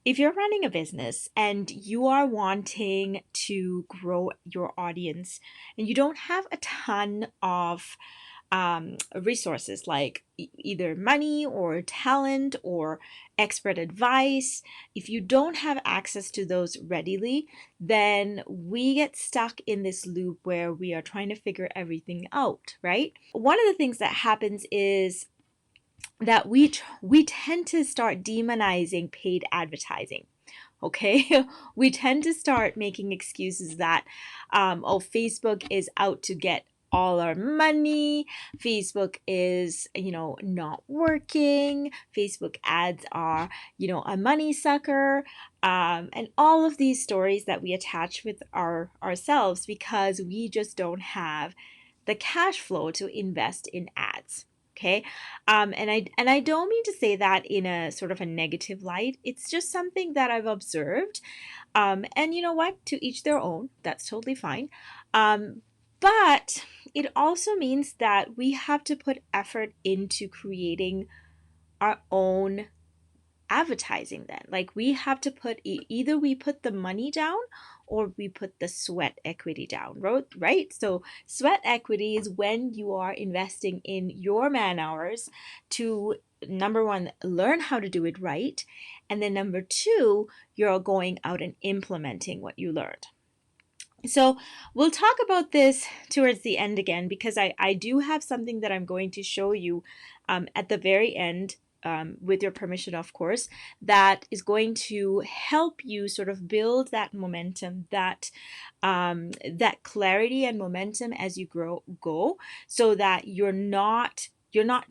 If you're running a business and you are wanting to grow your audience and you don't have a ton of resources like either money or talent or expert advice, if you don't have access to those readily, then we get stuck in this loop where we are trying to figure everything out, right? One of the things that happens is that we tend to start demonizing paid advertising. Okay, we tend to start making excuses that, oh, Facebook is out to get all our money. Facebook is, not working. Facebook ads are, a money sucker. And all of these stories that we attach with ourselves because we just don't have the cash flow to invest in ads. Okay. And I don't mean to say that in a sort of a negative light. It's just something that I've observed. And you know what? To each their own. That's totally fine. But it also means that we have to put effort into creating our own advertising then. Like we have to put either we put the money down or we put the sweat equity down, right? So sweat equity is when you are investing in your man hours to, number one, learn how to do it right, and then number two, you're going out and implementing what you learned. So we'll talk about this towards the end again because I do have something that I'm going to show you at the very end, with your permission, of course, that is going to help you sort of build that momentum, that clarity and momentum as you go, so that you're not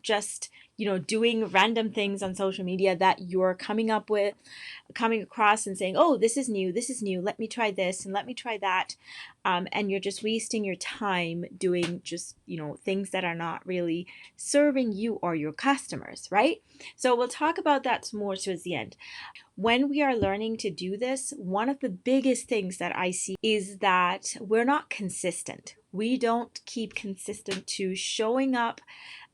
just doing random things on social media that you're coming across and saying, oh, this is new, let me try this and let me try that, and you're just wasting your time doing just things that are not really serving you or your customers, right? So we'll talk about that more towards the end. When we are learning to do this, one of the biggest things that I see is that we're not consistent. We don't keep consistent to showing up.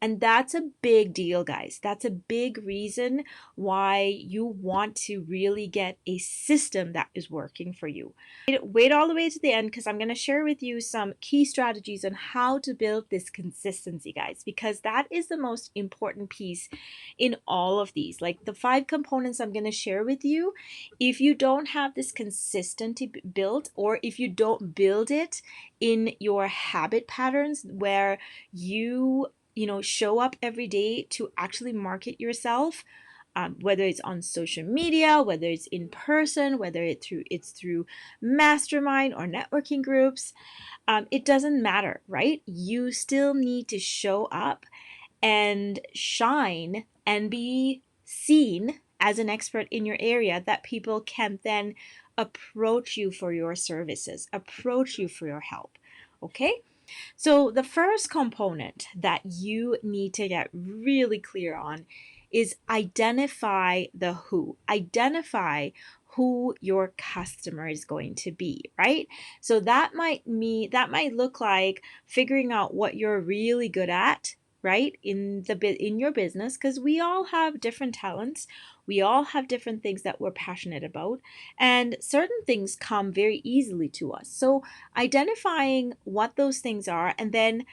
And that's a big deal, guys. That's a big reason why you want to really get a system that is working for you. Wait all the way to the end because I'm going to share with you some key strategies on how to build this consistency, guys, because that is the most important piece in all of these. Like the 5 components I'm going to share with you, if you don't have this consistency built, or if you don't build it in your habit patterns where you show up every day to actually market yourself, whether it's on social media, whether it's in person, whether it's through mastermind or networking groups, it doesn't matter, right? You still need to show up and shine and be seen as an expert in your area that people can then approach you for your services, approach you for your help. Okay? So the first component that you need to get really clear on is identify the who. Identify who your customer is going to be, right? So that might look like figuring out what you're really good at, right? In your business, because we all have different talents. We all have different things that we're passionate about, and certain things come very easily to us. So identifying what those things are and then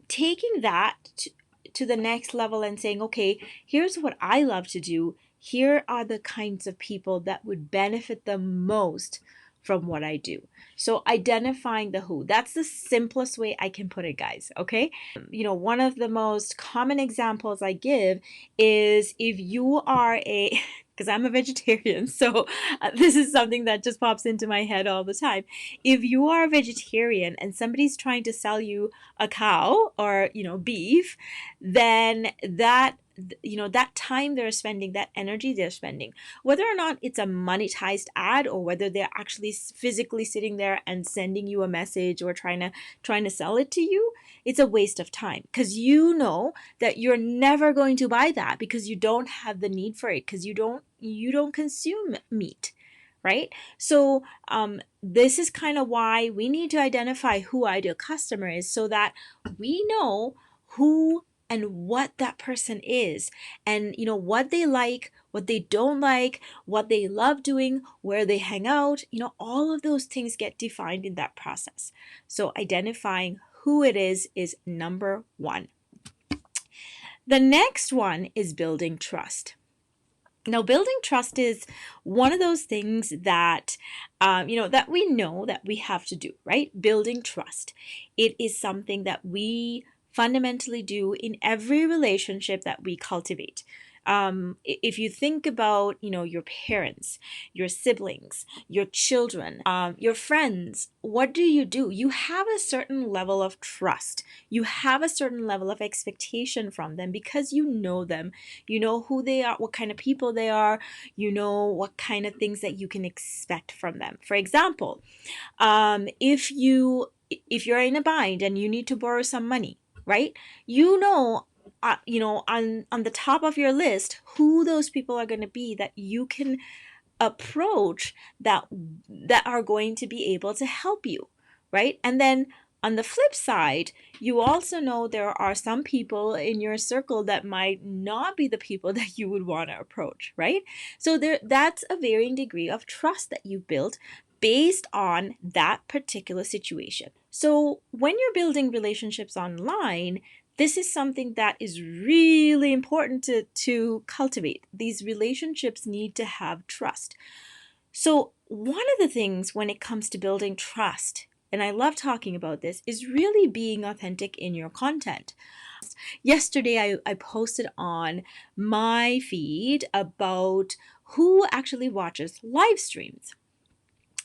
taking that to the next level and saying, okay, here's what I love to do. Here are the kinds of people that would benefit the most from what I do. So identifying the who, that's the simplest way I can put it, guys. Okay. One of the most common examples I give is if you are because I'm a vegetarian, so this is something that just pops into my head all the time. If you are a vegetarian and somebody's trying to sell you a cow or, beef, then that time they're spending, that energy they're spending, whether or not it's a monetized ad or whether they're actually physically sitting there and sending you a message or trying to sell it to you, it's a waste of time because you know that you're never going to buy that because you don't have the need for it, because you don't consume meat, right? So this is kind of why we need to identify who our ideal customer is, so that we know who and what that person is, and what they like, what they don't like, what they love doing, where they hang out, all of those things get defined in that process. So identifying who it is number one. The next one is building trust. Now, building trust is one of those things that, that we know that we have to do, right? Building trust. It is something that we fundamentally do in every relationship that we cultivate. If you think about, your parents, your siblings, your children, your friends, what do? You have a certain level of trust. You have a certain level of expectation from them because you know them. You know who they are, what kind of people they are. You know what kind of things that you can expect from them. For example, if you're in a bind and you need to borrow some money, right? On the top of your list who those people are going to be that you can approach, that are going to be able to help you, right? And then on the flip side, you also know there are some people in your circle that might not be the people that you would want to approach, right? So that's a varying degree of trust that you built based on that particular situation. So when you're building relationships online, this is something that is really important to cultivate. These relationships need to have trust. So one of the things when it comes to building trust, and I love talking about this, is really being authentic in your content. Yesterday, I posted on my feed about who actually watches live streams.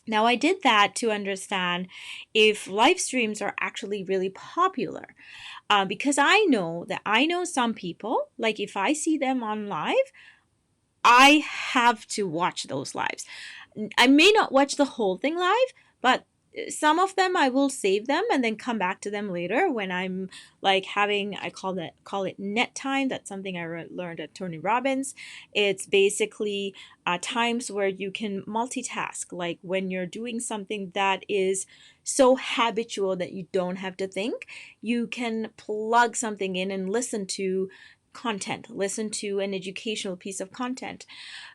Now, I did that to understand if live streams are actually really popular. Because I know some people, like if I see them on live, I have to watch those lives. I may not watch the whole thing live, but some of them I will save them and then come back to them later when I'm like having, I call it net time. That's something I learned at Tony Robbins. It's basically times where you can multitask, like when you're doing something that is so habitual that you don't have to think, you can plug something in and listen to content, listen to an educational piece of content.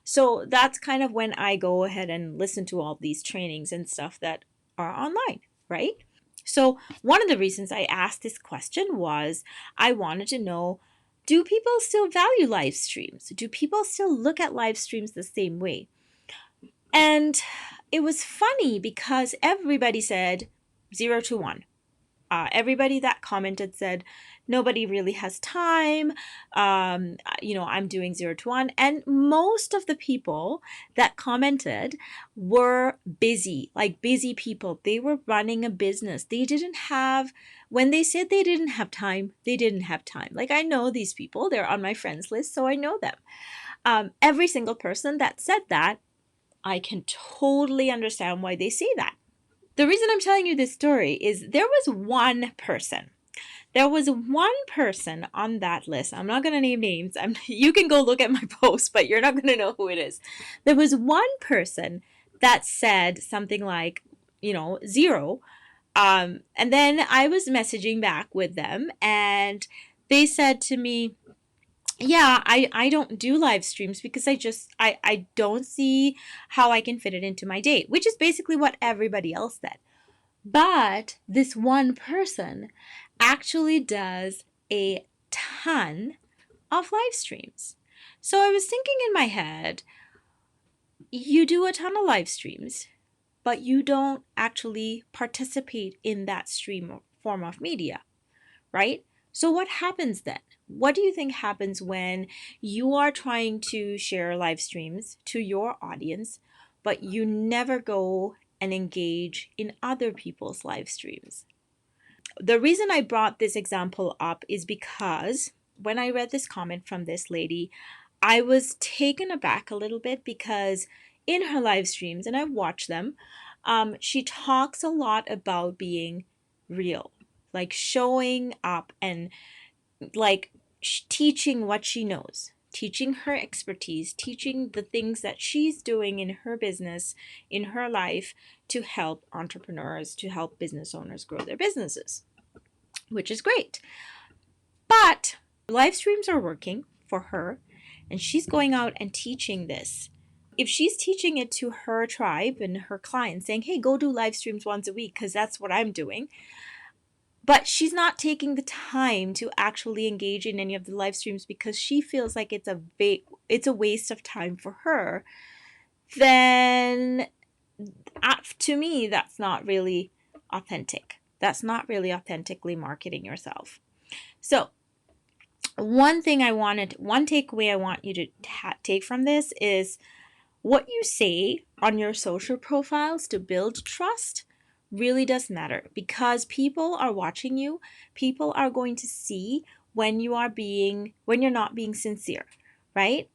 So that's kind of when I go ahead and listen to all these trainings and stuff that are online, right? So one of the reasons I asked this question was I wanted to know, do people still value live streams? Do people still look at live streams the same way? And it was funny because everybody said 0 to 1. Everybody that commented said nobody really has time. I'm doing 0 to 1. And most of the people that commented were busy, like busy people. They were running a business. They didn't have, when they said they didn't have time, they didn't have time. Like I know these people, they're on my friends list, so I know them. Every single person that said that, I can totally understand why they say that. The reason I'm telling you this story is there was one person. There was one person on that list. I'm not going to name names. You can go look at my post, but you're not going to know who it is. There was one person that said something like, 0. And then I was messaging back with them and they said to me, yeah, I don't do live streams because I don't see how I can fit it into my day, which is basically what everybody else said. But this one person actually does a ton of live streams. So I was thinking in my head, you do a ton of live streams, but you don't actually participate in that stream form of media, right? So what happens then? What do you think happens when you are trying to share live streams to your audience, but you never go and engage in other people's live streams? The reason I brought this example up is because when I read this comment from this lady, I was taken aback a little bit because in her live streams, and I watch them, she talks a lot about being real, like showing up and like teaching what she knows, teaching her expertise, teaching the things that she's doing in her business, in her life to help entrepreneurs, to help business owners grow their businesses, which is great. But Live streams are working for her, and she's going out and teaching this. If she's teaching it to her tribe and her clients, saying, hey, go do live streams once a week because that's what I'm doing, but she's not taking the time to actually engage in any of the live streams because she feels like it's a waste of time for her, then to me, that's not really authentic. That's not really authentically marketing yourself. So one takeaway I want you to take from this is what you say on your social profiles to build trust really does matter, because people are watching you. People are going to see when you're not being sincere, right?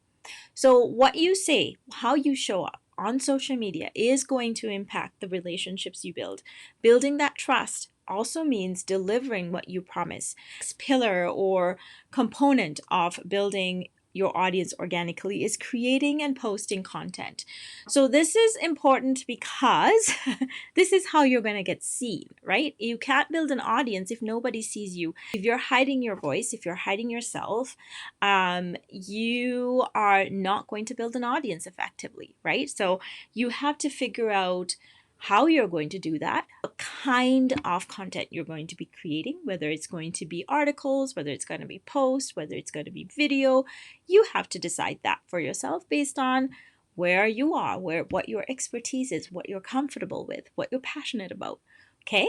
So what you say, how you show up on social media is going to impact the relationships you build. Building that trust also means delivering what you promise. This pillar or component of building your audience organically is creating and posting content. So this is important because this is how you're going to get seen, right? You can't build an audience if nobody sees you. If you're hiding your voice, if you're hiding yourself, you are not going to build an audience effectively, right? So you have to figure out how you're going to do that, what kind of content you're going to be creating, whether it's going to be articles, whether it's going to be posts, whether it's going to be video. You have to decide that for yourself based on where you are, what your expertise is, what you're comfortable with, what you're passionate about. Okay.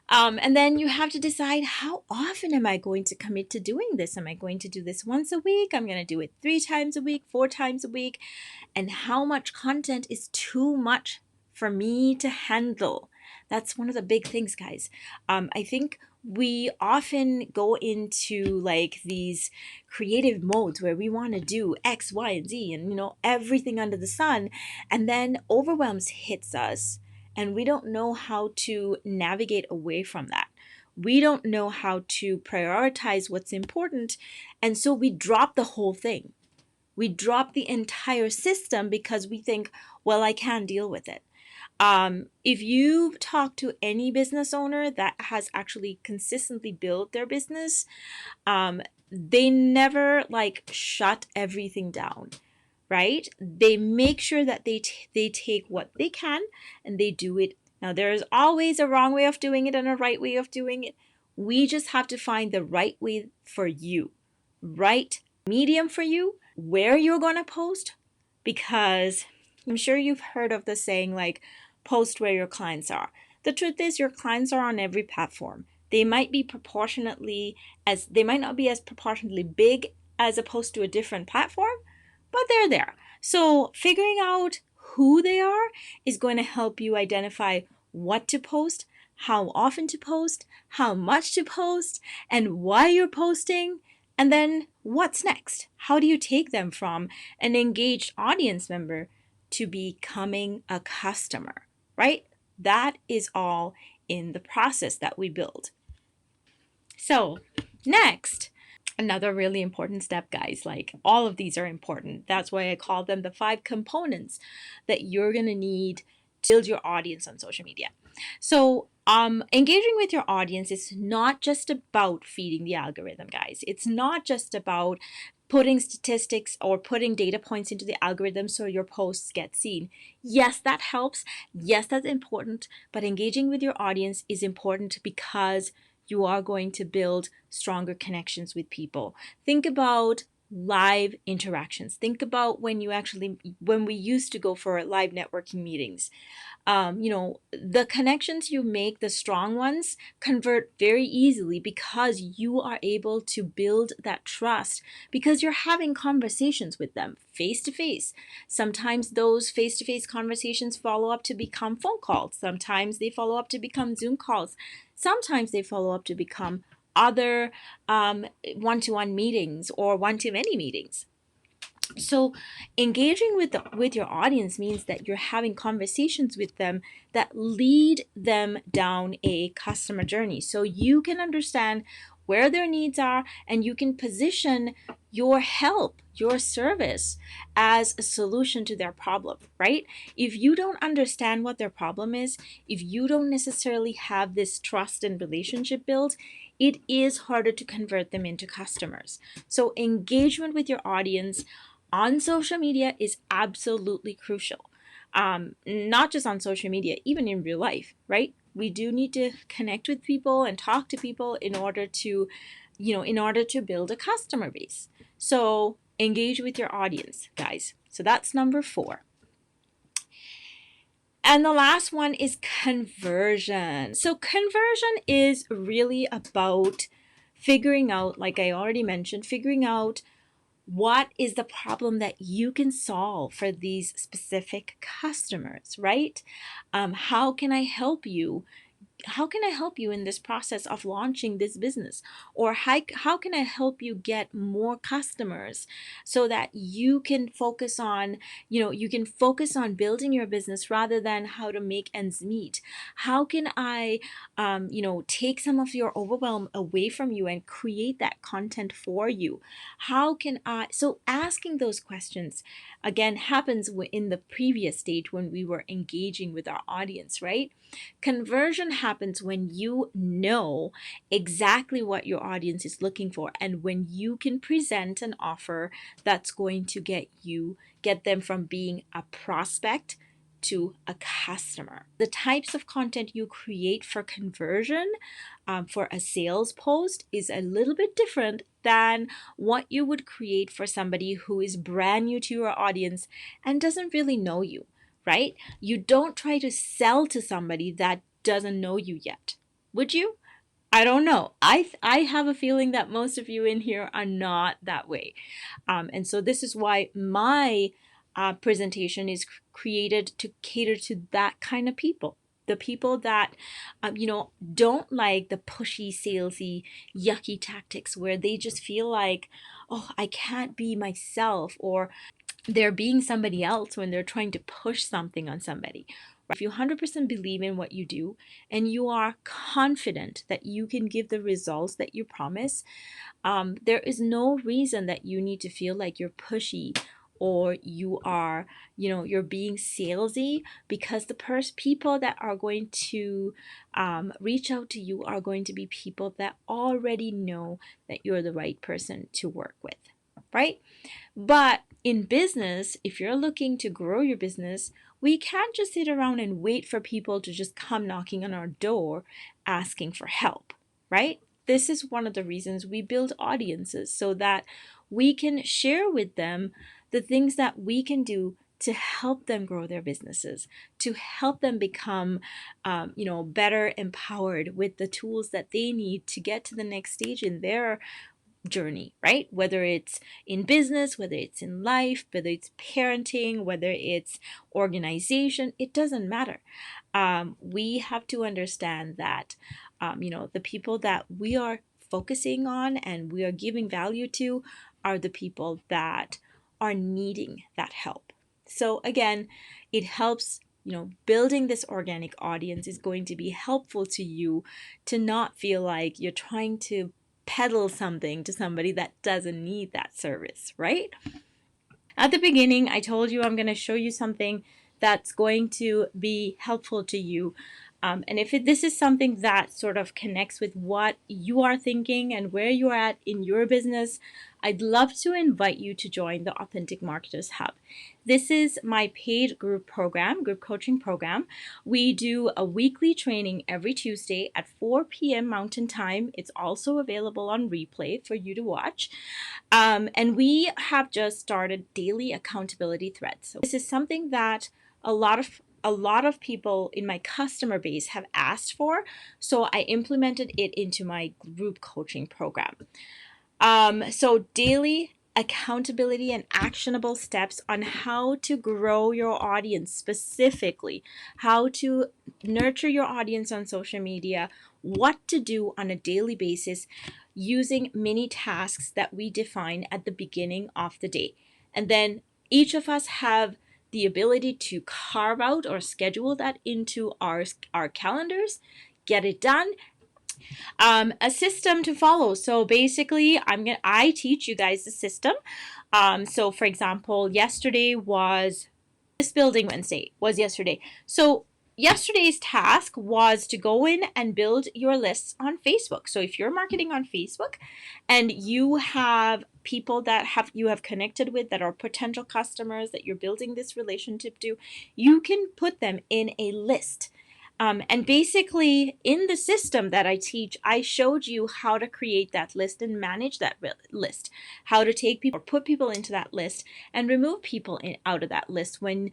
And then you have to decide, how often am I going to commit to doing this? Am I going to do this once a week? I'm going to do it 3 times a week, 4 times a week. And how much content is too much for me to handle? That's one of the big things, guys. I think we often go into like these creative modes where we want to do X, Y, and Z and, everything under the sun. And then overwhelms hits us and we don't know how to navigate away from that. We don't know how to prioritize what's important. And so we drop the whole thing. We drop the entire system because we think, well, I can deal with it. If you talk to any business owner that has actually consistently built their business, they never shut everything down, right? They make sure that they take what they can and they do it. Now, there's always a wrong way of doing it and a right way of doing it. We just have to find the right way for you, right medium for you, where you're going to post, because I'm sure you've heard of the saying post where your clients are. The truth is your clients are on every platform. They might not be as proportionately big as opposed to a different platform, but they're there. So figuring out who they are is going to help you identify what to post, how often to post, how much to post, and why you're posting. And then what's next? How do you take them from an engaged audience member to becoming a customer, right? That is all in the process that we build. So next, another really important step, guys, all of these are important. That's why I call them the 5 components that you're going to need to build your audience on social media. So engaging with your audience is not just about feeding the algorithm, guys. It's not just about putting statistics or putting data points into the algorithm so your posts get seen. Yes, that helps. Yes, that's important. But engaging with your audience is important because you are going to build stronger connections with people. Think about live interactions. Think about when we used to go for live networking meetings. The connections you make, the strong ones, convert very easily because you are able to build that trust because you're having conversations with them face to face. Sometimes those face to face conversations follow up to become phone calls. Sometimes they follow up to become Zoom calls. Sometimes they follow up to become other one-to-one meetings or one-to-many meetings. So engaging with your audience means that you're having conversations with them that lead them down a customer journey. So you can understand where their needs are, and you can position your help, your service as a solution to their problem, right? If you don't understand what their problem is, if you don't necessarily have this trust and relationship built, it is harder to convert them into customers. So engagement with your audience on social media is absolutely crucial. Not just on social media, even in real life, right? We do need to connect with people and talk to people in order to, in order to build a customer base. So engage with your audience, guys. So that's number 4. And the last one is conversion. So conversion is really about figuring out, like I already mentioned, figuring out what is the problem that you can solve for these specific customers, right? How can I help you? How can I help you in this process of launching this business? Or how can I help you get more customers so that you can focus on, you can focus on building your business rather than how to make ends meet? How can I, take some of your overwhelm away from you and create that content for you? How can I, so asking those questions again happens in the previous stage when we were engaging with our audience, right? Conversion happens when you know exactly what your audience is looking for and when you can present an offer that's going to get them from being a prospect to a customer. The types of content you create for conversion, for a sales post, is a little bit different than what you would create for somebody who is brand new to your audience and doesn't really know you, right? You don't try to sell to somebody that doesn't know you yet. Would you? I don't know. I have a feeling that most of you in here are not that way. And so this is why my presentation is created to cater to that kind of people. The people that, don't like the pushy, salesy, yucky tactics where they just feel like, oh, I can't be myself, or they're being somebody else when they're trying to push something on somebody. If you 100% believe in what you do and you are confident that you can give the results that you promise, there is no reason that you need to feel like you're pushy or you are, you're being salesy, because the people that are going to reach out to you are going to be people that already know that you're the right person to work with, right? But in business, if you're looking to grow your business, we can't just sit around and wait for people to just come knocking on our door asking for help, right? This is one of the reasons we build audiences, so that we can share with them the things that we can do to help them grow their businesses, to help them become, better empowered with the tools that they need to get to the next stage in their journey, right? Whether it's in business, whether it's in life, whether it's parenting, whether it's organization, it doesn't matter. We have to understand that, the people that we are focusing on and we are giving value to are the people that are needing that help. So again, it helps, building this organic audience is going to be helpful to you to not feel like you're trying to peddle something to somebody that doesn't need that service, right? At the beginning, I told you I'm going to show you something that's going to be helpful to you. And if this is something that sort of connects with what you are thinking and where you're at in your business, I'd love to invite you to join the Authentic Marketers Hub. This is my paid group coaching program. We do a weekly training every Tuesday at 4 p.m. Mountain Time. It's also available on replay for you to watch. And we have just started daily accountability threads. So this is something that a lot of people in my customer base have asked for, so I implemented it into my group coaching program. So daily accountability and actionable steps on how to grow your audience, specifically how to nurture your audience on social media, what to do on a daily basis using mini tasks that we define at the beginning of the day. And then each of us have the ability to carve out or schedule that into our calendars, get it done, A system to follow. So basically, I teach you guys the system. So for example, yesterday was List Building Wednesday was yesterday. So yesterday's task was to go in and build your lists on Facebook. So if you're marketing on Facebook and you have people that you have connected with that are potential customers that you're building this relationship to, you can put them in a list. And basically, in the system that I teach, I showed you how to create that list and manage that list, how to take people or put people into that list and remove people out of that list when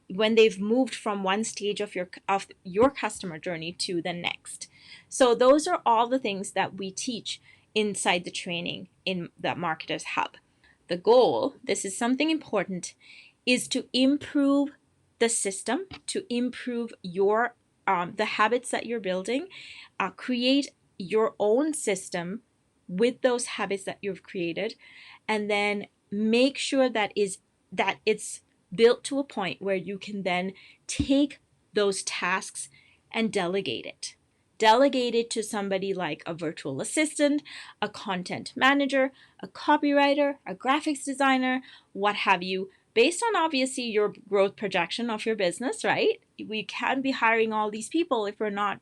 they've moved from one stage of your customer journey to the next. So those are all the things that we teach inside the training in the Marketers Hub. The goal, this is something important, is to improve the system, to improve your the habits that you're building, create your own system with those habits that you've created, and then make sure that it's built to a point where you can then take those tasks and delegate it. Delegate it to somebody like a virtual assistant, a content manager, a copywriter, a graphics designer, what have you, based on obviously your growth projection of your business, right? We can't be hiring all these people if we're not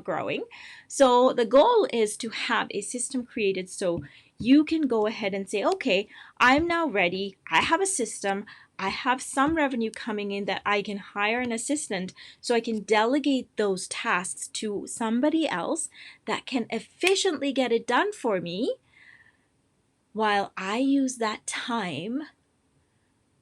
growing. So the goal is to have a system created so you can go ahead and say, okay, I'm now ready. I have a system. I have some revenue coming in that I can hire an assistant so I can delegate those tasks to somebody else that can efficiently get it done for me while I use that time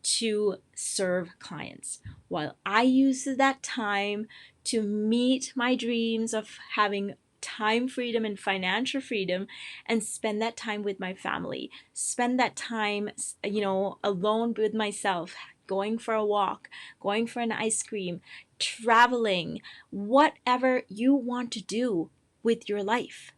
to serve clients, while I use that time to meet my dreams of having time freedom and financial freedom and spend that time with my family, spend that time, alone with myself, going for a walk, going for an ice cream, traveling, whatever you want to do with your life.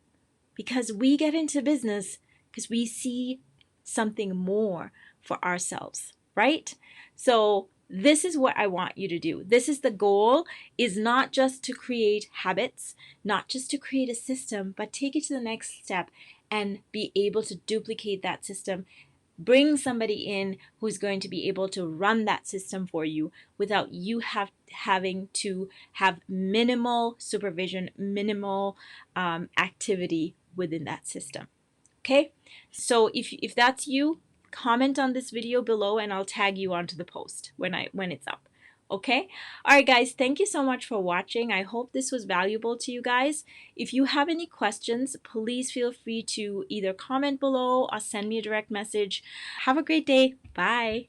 Because we get into business because we see something more for ourselves, right? So this is what I want you to do. This is the goal, is not just to create habits, not just to create a system, but take it to the next step and be able to duplicate that system. Bring somebody in who's going to be able to run that system for you without you having to have minimal supervision, minimal activity within that system. Okay, so if that's you, comment on this video below and I'll tag you onto the post when it's up. Okay, all right guys, thank you so much for watching. I hope this was valuable to you guys. If you have any questions, please feel free to either comment below or send me a direct message. Have a great day. Bye.